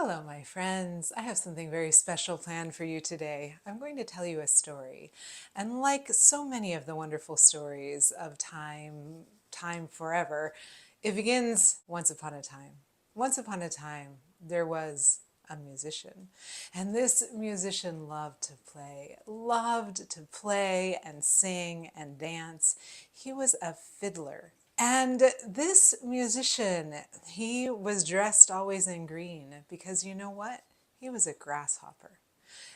Hello, my friends. I have something very special planned for you today. I'm going to tell you a story. And like so many of the wonderful stories of time forever, it begins once upon a time. Once upon a time, there was a musician. And this musician loved to play and sing and dance. He was a fiddler. And this musician, he was dressed always in green because you know what? He was a grasshopper.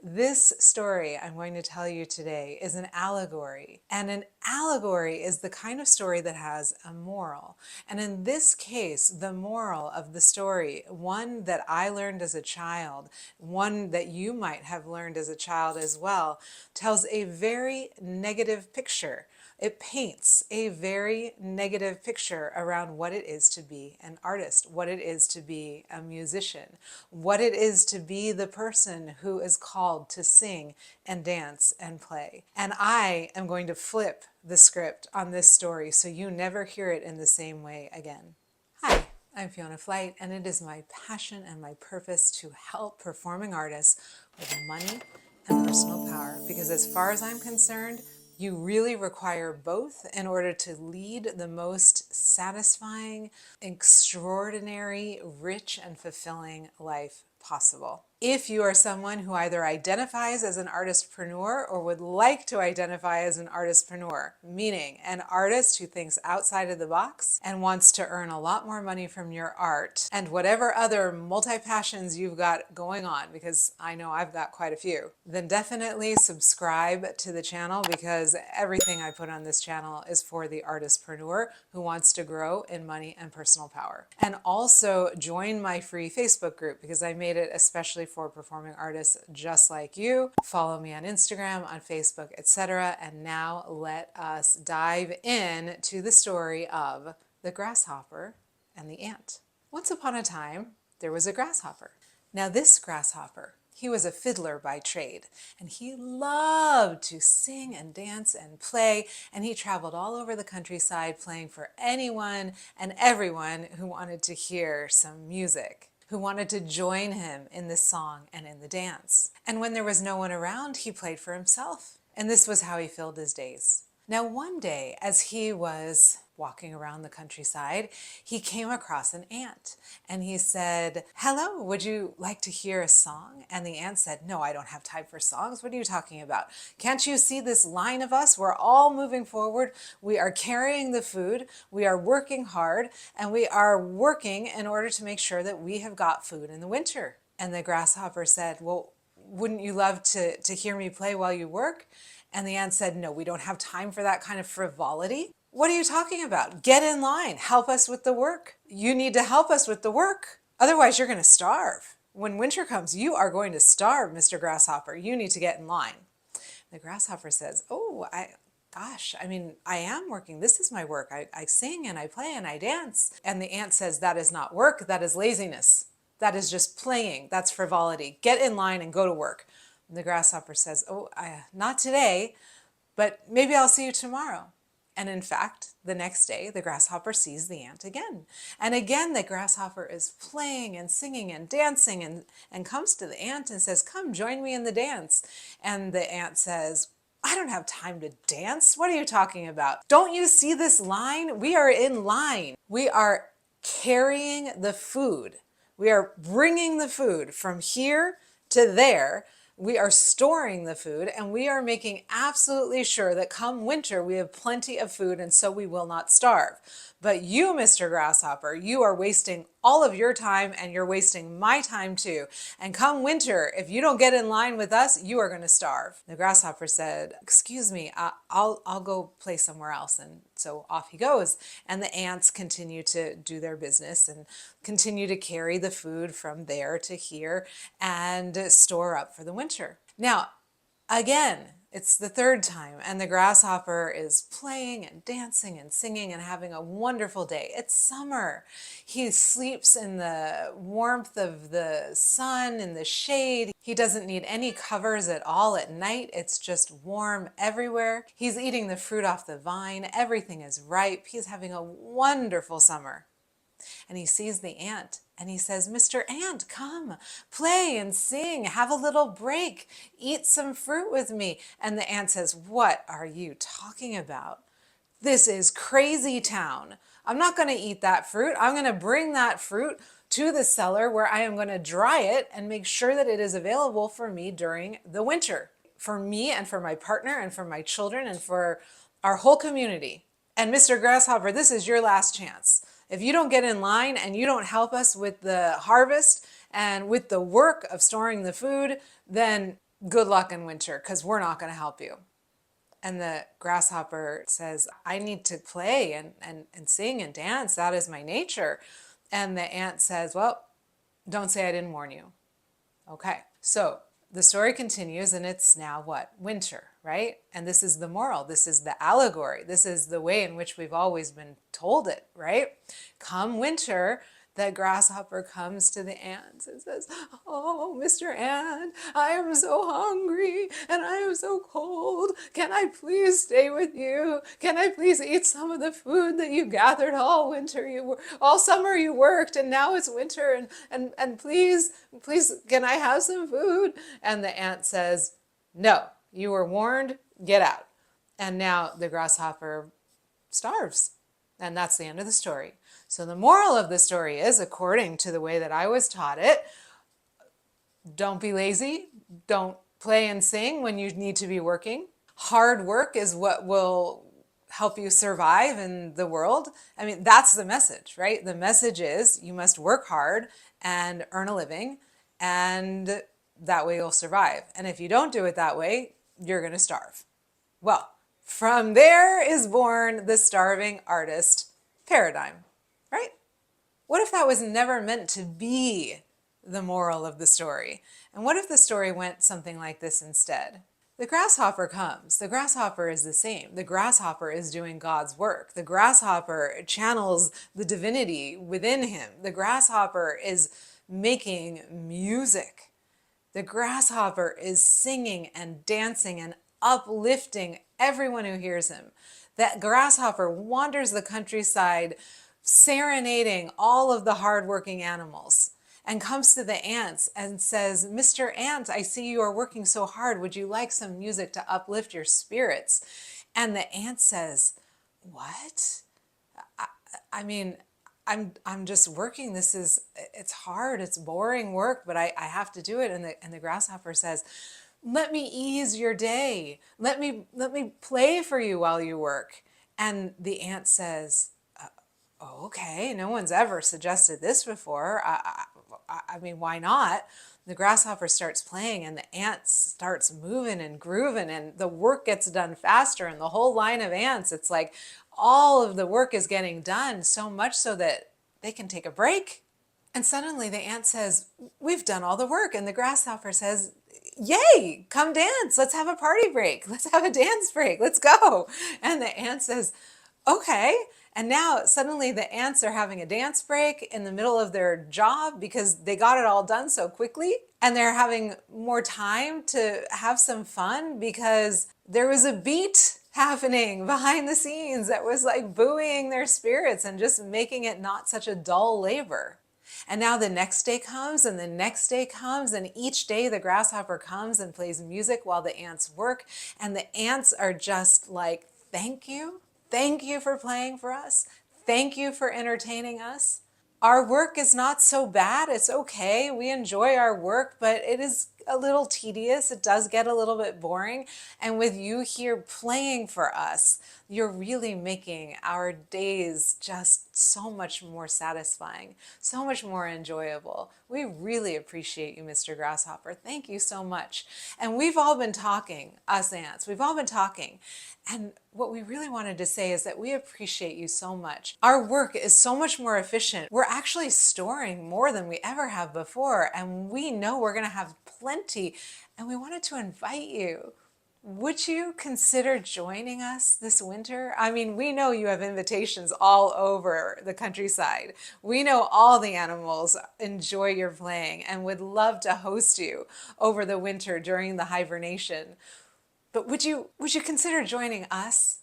This story I'm going to tell you today is an allegory. And an allegory is the kind of story that has a moral. And in this case, the moral of the story, one that I learned as a child, one that you might have learned as a child as well, tells a very negative picture. It paints a very negative picture around what it is to be an artist, what it is to be a musician, what it is to be the person who is called to sing and dance and play. And I am going to flip the script on this story so you never hear it in the same way again. Hi, I'm Fiona Flyte, and it is my passion and my purpose to help performing artists with money and personal power, because as far as I'm concerned, you really require both in order to lead the most satisfying, extraordinary, rich, and fulfilling life possible. If you are someone who either identifies as an artistpreneur or would like to identify as an artistpreneur, meaning an artist who thinks outside of the box and wants to earn a lot more money from your art and whatever other multi-passions you've got going on, because I know I've got quite a few, then definitely subscribe to the channel, because everything I put on this channel is for the artistpreneur who wants to grow in money and personal power. And also join my free Facebook group, because I made it especially for performing artists just like you. Follow me on Instagram, on Facebook, etc. And now let us dive in to the story of the grasshopper and the ant. Once upon a time, there was a grasshopper. Now this grasshopper, he was a fiddler by trade, and he loved to sing and dance and play, and he traveled all over the countryside playing for anyone and everyone who wanted to hear some music, who wanted to join him in the song and in the dance. And when there was no one around, he played for himself. And this was how he filled his days. Now one day, as he was walking around the countryside, he came across an ant, and he said, "Hello, would you like to hear a song?" And the ant said, "No, I don't have time for songs. What are you talking about? Can't you see this line of us? We're all moving forward. We are carrying the food. We are working hard, and we are working in order to make sure that we have got food in the winter." And the grasshopper said, "Well, wouldn't you love to hear me play while you work?" And the ant said, "No, we don't have time for that kind of frivolity. What are you talking about? Get in line. Help us with the work. You need to help us with the work. Otherwise, you're going to starve. When winter comes, you are going to starve, Mr. Grasshopper. You need to get in line." The grasshopper says, Gosh, I am working. This is my work. I sing and I play and I dance." And the ant says, "That is not work. That is laziness. That is just playing. That's frivolity. Get in line and go to work." And the grasshopper says, "Not today, but maybe I'll see you tomorrow." And in fact, the next day, the grasshopper sees the ant again. And again, the grasshopper is playing and singing and dancing, and comes to the ant and says, "Come, join me in the dance." And the ant says, "I don't have time to dance. What are you talking about? Don't you see this line? We are in line. We are carrying the food. We are bringing the food from here to there. We are storing the food, and we are making absolutely sure that come winter we have plenty of food, and so we will not starve. But you, Mr. Grasshopper, you are wasting all of your time, and you're wasting my time too. And come winter, if you don't get in line with us, you are going to starve." The grasshopper said, "Excuse me, I'll go play somewhere else." And so off he goes. And the ants continue to do their business and continue to carry the food from there to here and store up for the winter. Now, again, it's the third time, and the grasshopper is playing and dancing and singing and having a wonderful day. It's summer. He sleeps in the warmth of the sun, in the shade. He doesn't need any covers at all at night. It's just warm everywhere. He's eating the fruit off the vine. Everything is ripe. He's having a wonderful summer. And he sees the ant, And he says, Mr. Ant, come, play and sing, have a little break, eat some fruit with me. And the ant says, what are you talking about? This is crazy town. I'm not going to eat that fruit. I'm going to bring that fruit to the cellar where I am going to dry it and make sure that it is available for me during the winter, for me and for my partner and for my children and for our whole community. And Mr. Grasshopper, this is your last chance. If you don't get in line and you don't help us with the harvest and with the work of storing the food, then good luck in winter, because we're not going to help you. And the grasshopper says, I need to play and sing and dance. That is my nature. And the ant says, well, don't say I didn't warn you. Okay, so the story continues, and it's now what? Winter, right? And this is the moral. This is the allegory. This is the way in which we've always been told it, right? Come winter, the grasshopper comes to the ants and says, oh, Mr. Ant, I am so hungry and I am so cold. Can I please stay with you? Can I please eat some of the food that you gathered all winter? All summer you worked, and now it's winter, and please, can I have some food? And the ant says, no, you were warned, get out. And now the grasshopper starves. And that's the end of the story. So the moral of the story is, according to the way that I was taught it, don't be lazy. Don't play and sing when you need to be working. Hard work is what will help you survive in the world. I mean, that's the message, right? The message is you must work hard and earn a living, and that way you'll survive. And if you don't do it that way, you're going to starve. Well, from there is born the starving artist paradigm, right? What if that was never meant to be the moral of the story? And what if the story went something like this instead? The grasshopper comes. The grasshopper is the same. The grasshopper is doing God's work. The grasshopper channels the divinity within him. The grasshopper is making music. The grasshopper is singing and dancing and uplifting everyone who hears him. That grasshopper wanders the countryside serenading all of the hardworking animals and comes to the ants and says, Mr. Ant, I see you are working so hard. Would you like some music to uplift your spirits? And the ant says, what? I mean, I'm just working. It's hard. It's boring work, but I have to do it. And the grasshopper says, let me ease your day. Let me play for you while you work. And the ant says, oh, okay, no one's ever suggested this before. I mean, why not? The grasshopper starts playing and the ant starts moving and grooving, and the work gets done faster, and the whole line of ants, it's like all of the work is getting done, so much so that they can take a break. And suddenly the ant says, we've done all the work. And the grasshopper says, yay, come dance. Let's have a party break. Let's have a dance break. Let's go. And the ant says, okay. And now suddenly the ants are having a dance break in the middle of their job because they got it all done so quickly. And they're having more time to have some fun because there was a beat happening behind the scenes that was like buoying their spirits and just making it not such a dull labor. And now the next day comes and the next day comes, and each day the grasshopper comes and plays music while the ants work. And the ants are just like, thank you. Thank you for playing for us. Thank you for entertaining us. Our work is not so bad. It's okay. We enjoy our work, but it is a little tedious. It does get a little bit boring. And with you here playing for us, you're really making our days just so much more satisfying, so much more enjoyable. We really appreciate you, Mr. Grasshopper. Thank you so much. And we've all been talking, us ants, we've all been talking. And what we really wanted to say is that we appreciate you so much. Our work is so much more efficient. We're actually storing more than we ever have before, and we know we're going to have plenty. And we wanted to invite you. Would you consider joining us this winter? I mean, we know you have invitations all over the countryside. We know all the animals enjoy your playing and would love to host you over the winter during the hibernation. But would you consider joining us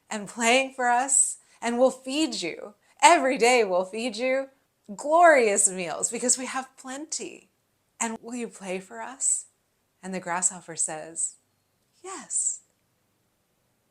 and playing for us? And we'll feed you. Every day we'll feed you. glorious meals because we have plenty. And will you play for us? And the grasshopper says, yes,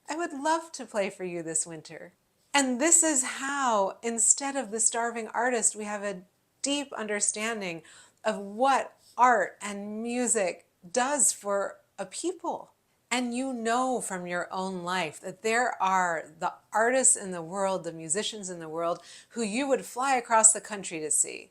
I would love to play for you this winter. And this is how, instead of the starving artist, we have a deep understanding of what art and music does for a people. And you know from your own life that there are the artists in the world, the musicians in the world, who you would fly across the country to see.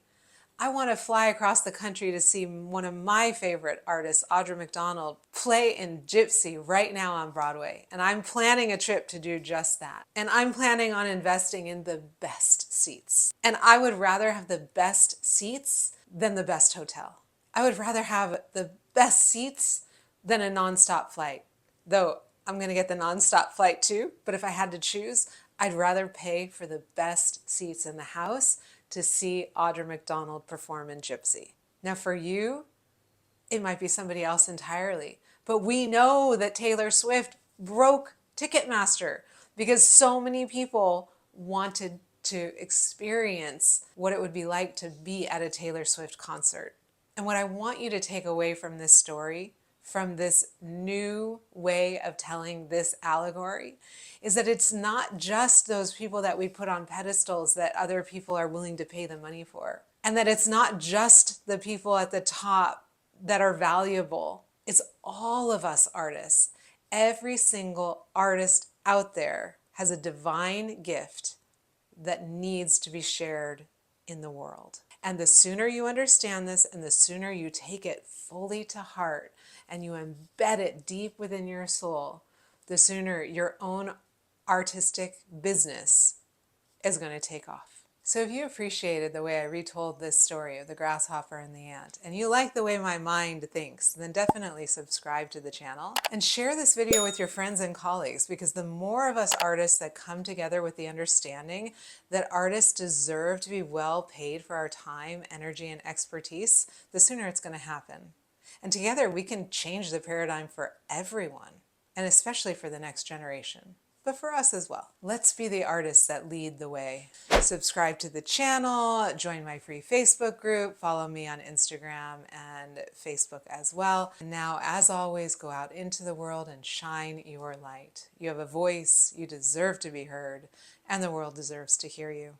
I want to fly across the country to see one of my favorite artists, Audra McDonald, play in Gypsy right now on Broadway. And I'm planning a trip to do just that. And I'm planning on investing in the best seats. And I would rather have the best seats than the best hotel. I would rather have the best seats than a nonstop flight. Though I'm going to get the nonstop flight too, but if I had to choose, I'd rather pay for the best seats in the house to see Audra McDonald perform in Gypsy. Now for you, it might be somebody else entirely. But we know that Taylor Swift broke Ticketmaster because so many people wanted to experience what it would be like to be at a Taylor Swift concert. And what I want you to take away from this story, from this new way of telling this allegory, is that it's not just those people that we put on pedestals that other people are willing to pay the money for. And that it's not just the people at the top that are valuable. It's all of us artists. Every single artist out there has a divine gift that needs to be shared in the world. And the sooner you understand this and the sooner you take it fully to heart and you embed it deep within your soul, the sooner your own artistic business is going to take off. So if you appreciated the way I retold this story of the grasshopper and the ant, and you like the way my mind thinks, then definitely subscribe to the channel and share this video with your friends and colleagues, because the more of us artists that come together with the understanding that artists deserve to be well paid for our time, energy, and expertise, the sooner it's going to happen. And together we can change the paradigm for everyone, and especially for the next generation. But for us as well. Let's be the artists that lead the way. Subscribe to the channel, join my free Facebook group, follow me on Instagram and Facebook as well. And now, as always, go out into the world and shine your light. You have a voice, you deserve to be heard, and the world deserves to hear you.